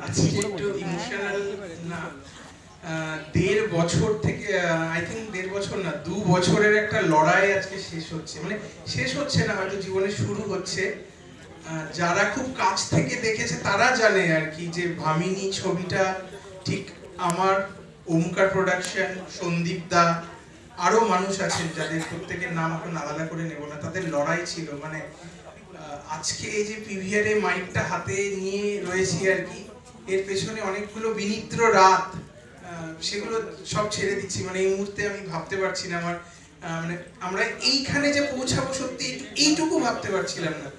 আজকে একটু ইমোশনাল না, 1.5 বছর থেকে আই থিঙ্ক 1.5 বছর না 2 বছরের একটা লড়াই আজকে শেষ হচ্ছে, মানে শেষ হচ্ছে না, হয়তো জীবনে শুরু হচ্ছে। যারা খুব কাছ থেকে দেখেছে তারা জানে আর কি যে ভামিনী ছবিটা ঠিক আমার, ওমকার প্রোডাকশন, সন্দীপ দা, আরো মানুষ আছেন যাদের প্রত্যেকের নাম এখন আলাদা করে নেব না, তাদের লড়াই ছিল। মানে আজকে এই যে পিভিআর এ মাইকটা হাতে নিয়ে রয়েছি আর কি, এর পেছনে অনেকগুলো বিনিদ্র রাত, সেগুলো সব ছেড়ে দিচ্ছি। মানে এই মুহূর্তে আমি ভাবতে পারছি না আমার, মানে আমরা এইখানে যে পৌঁছাবো সত্যি এইটুকু ভাবতে পারছিলাম না।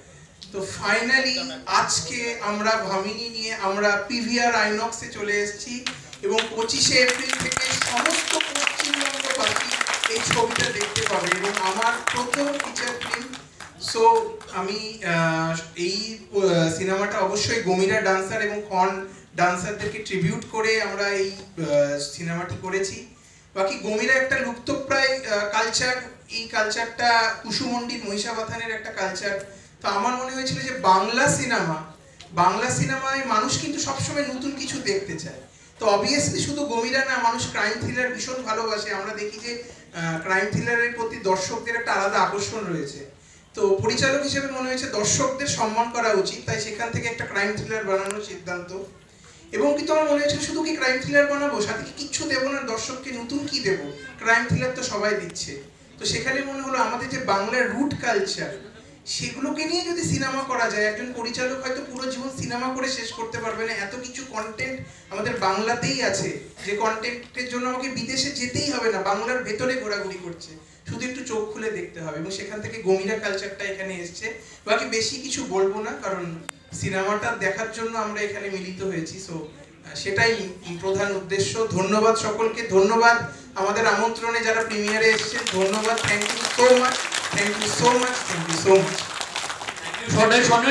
তো ফাইনালি আজকে আমরা ভামিনী নিয়ে আমরা পিভিআর আইনক্সে চলে এসেছি এবং 25শে এপ্রিল থেকে সমস্ত পশ্চিমবঙ্গবাসী এই ছবিটা দেখতে পাবে এবং আমার প্রথম ফিচার ফিল্ম। সো আমি এই সিনেমাটা অবশ্যই গমিরা ডান্সার এবং খন ডান্সারদেরকে ট্রিবিউট করে আমরা এই সিনেমাটি করেছি। বাকি গমিরা একটা লুপ্তপ্রায় কালচার, এই কালচারটা কুসুমন্ডির মহিষাবাথানের একটা কালচার। তো আমার মনে হয়েছিল যে বাংলা সিনেমায় মানুষ কিন্তু সবসময় নতুন কিছু দেখতে চায়। তো অবভিয়াসলি শুধু গমিরা না, মানুষ ক্রাইম থ্রিলার ভীষণ ভালোবাসে। আমরা দেখি যে ক্রাইম থ্রিলারের প্রতি দর্শকদের একটা আলাদা আকর্ষণ রয়েছে। তো পরিচালক হিসেবে মনে হয়েছে দর্শকদের সম্মান করা উচিত, তাই সেখান থেকে একটা ক্রাইম থ্রিলার বানানোর সিদ্ধান্ত। এবং কিন্তু আমার মনে হয়েছিল শুধু কি ক্রাইম থ্রিলার বানাবো, সাথে কি কিচ্ছু দেবো না, দর্শককে নতুন কি দেবো, ক্রাইম থ্রিলার তো সবাই দিচ্ছে। তো সেখানে মনে হলো আমাদের যে বাংলার রুট কালচার, সেগুলোকে নিয়ে যদি সিনেমা করা যায়, একজন পরিচালক হয়তো পুরো জীবন সিনেমা করে শেষ করতে পারবে না, এত কিছু কন্টেন্ট আমাদের বাংলাতেই আছে, যে কন্টেন্টের জন্য আমাকে বিদেশে যেতেই হবে না, বাংলার ভেতরে ঘোরাঘুরি করছে, শুধু একটু চোখ খুলে দেখতে হবে। এবং সেখান থেকে গমিরা কালচারটা এখানে এসছে। বাকি বেশি কিছু বলবো না, কারণ সিনেমাটা দেখার জন্য আমরা এখানে মিলিত হয়েছি। সো সেটাই প্রধান উদ্দেশ্য। ধন্যবাদ সকলকে, ধন্যবাদ আমাদের আমন্ত্রণে যারা প্রিমিয়ারে এসেছেন, ধন্যবাদ, thank you so much, thank you so much, thank you so much.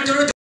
জন্য